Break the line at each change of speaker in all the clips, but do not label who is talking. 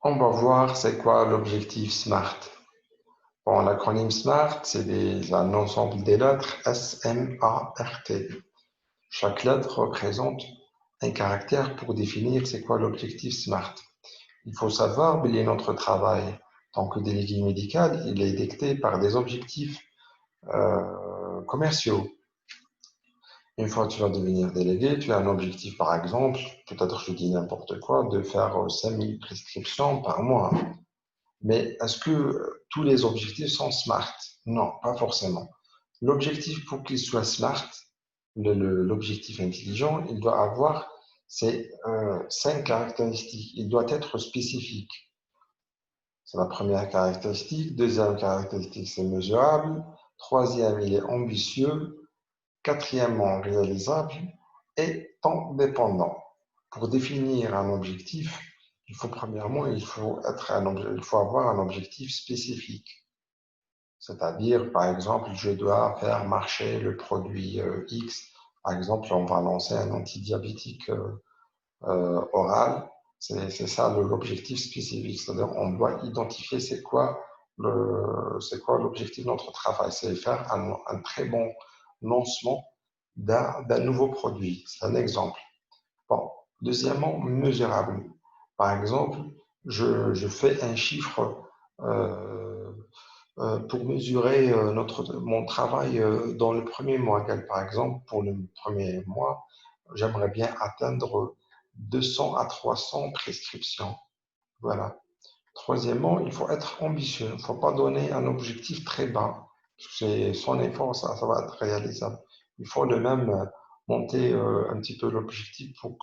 On va voir c'est quoi l'objectif SMART. Bon, l'acronyme SMART, c'est un ensemble des lettres S-M-A-R-T. Chaque lettre représente un caractère pour définir c'est quoi l'objectif SMART. Il faut savoir que notre travail en tant que délégué médical, il est dicté par des objectifs commerciaux. Une fois que tu vas devenir délégué, tu as un objectif, par exemple, peut-être je dis n'importe quoi, de faire 5000 prescriptions par mois. Mais est-ce que tous les objectifs sont smart? Non, pas forcément. L'objectif, pour qu'il soit smart, l'objectif intelligent, il doit avoir ces 5 caractéristiques. Il doit être spécifique. C'est la première caractéristique. Deuxième caractéristique, c'est mesurable. Troisième, il est ambitieux. Quatrièmement, réalisable et temps dépendant. Pour définir un objectif, premièrement, il faut avoir un objectif spécifique. C'est-à-dire, par exemple, je dois faire marcher le produit X. Par exemple, on va lancer un antidiabétique oral. C'est ça l'objectif spécifique. C'est-à-dire, on doit identifier c'est quoi l'objectif de notre travail. C'est faire un très bon lancement d'un nouveau produit. C'est un exemple. Bon. Deuxièmement, mesurable. Par exemple, je fais un chiffre euh, pour mesurer mon travail dans le premier mois. Par exemple, pour le premier mois, j'aimerais bien atteindre 200 à 300 prescriptions. Voilà. Troisièmement, il faut être ambitieux. Il ne faut pas donner un objectif très bas. Parce que c'est son effort, ça va être réalisable. Il faut le même monter un petit peu l'objectif pour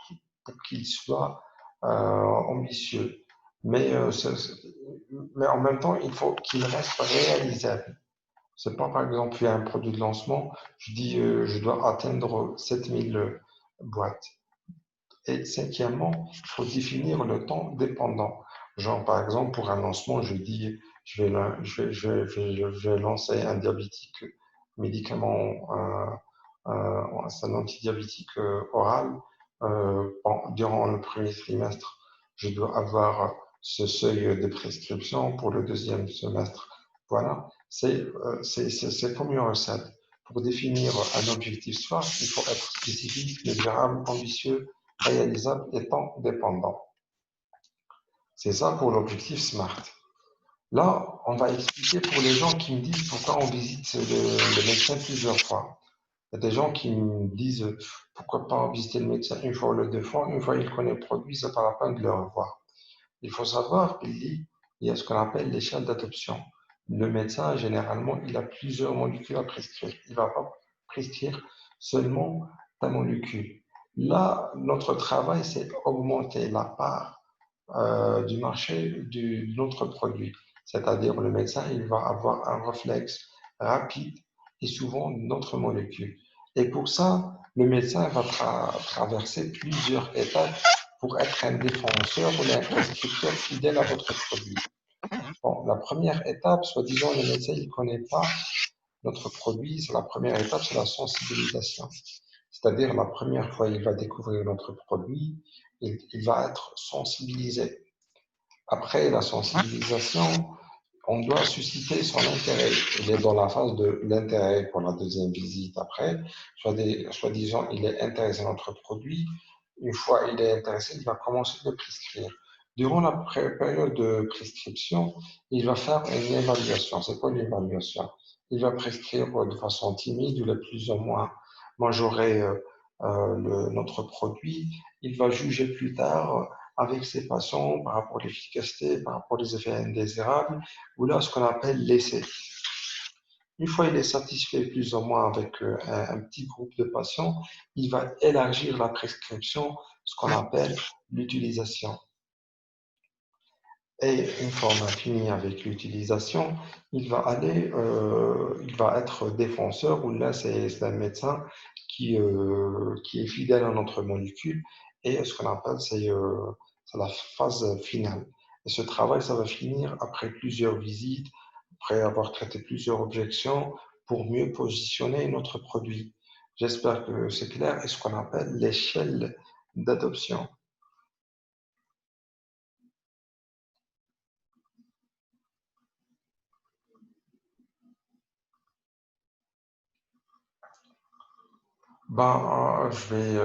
qu'il soit ambitieux. Mais, mais en même temps, il faut qu'il reste réalisable. C'est pas, par exemple, il y a un produit de lancement, je dis, je dois atteindre 7000 boîtes. Et cinquièmement, il faut définir le temps dépendant. Genre, par exemple, pour un lancement, je dis, je vais lancer un diabétique médicament, c'est un antidiabétique oral. Durant le premier trimestre, je dois avoir ce seuil de prescription pour le deuxième semestre. Voilà, c'est comme une recette. Pour définir un objectif SMART, il faut être spécifique, mesurable, ambitieux, réalisable et temps dépendant. C'est ça pour l'objectif SMART. Là, on va expliquer pour les gens qui me disent pourquoi on visite le médecin plusieurs fois. Il y a des gens qui me disent pourquoi pas visiter le médecin une fois ou deux fois. Une fois il connaît le produit, c'est pas la peine de le revoir. Il faut savoir qu'il y a ce qu'on appelle l'échelle d'adoption. Le médecin, généralement, il a plusieurs molécules à prescrire. Il ne va pas prescrire seulement ta molécule. Là, notre travail, c'est augmenter la part du marché de notre produit. C'est-à-dire, le médecin, il va avoir un réflexe rapide et souvent notre molécule. Et pour ça, le médecin va traverser plusieurs étapes pour être un défenseur ou un prescripteur fidèle à votre produit. Bon, la première étape, soi-disant, le médecin ne connaît pas notre produit. C'est la première étape, c'est la sensibilisation. C'est-à-dire, la première fois, il va découvrir notre produit, il va être sensibilisé. Après la sensibilisation, on doit susciter son intérêt. Il est dans la phase de l'intérêt pour la deuxième visite. Après, soi-disant, il est intéressé à notre produit. Une fois il est intéressé, il va commencer de prescrire. Durant la période de prescription, il va faire une évaluation. C'est quoi l'évaluation? Il va prescrire de façon timide ou le plus ou moins majorer notre produit. Il va juger plus tard avec ses patients par rapport à l'efficacité, par rapport aux effets indésirables, ou là ce qu'on appelle l'essai. Une fois il est satisfait plus ou moins avec un petit groupe de patients, il va élargir la prescription, ce qu'on appelle l'utilisation. Et une fois on a fini avec l'utilisation, il va être défenseur, ou là c'est un médecin qui est fidèle à notre molécule, et ce qu'on appelle c'est la phase finale. Et ce travail, ça va finir après plusieurs visites, après avoir traité plusieurs objections, pour mieux positionner notre produit. J'espère que c'est clair, et ce qu'on appelle l'échelle d'adoption. Ben, je vais,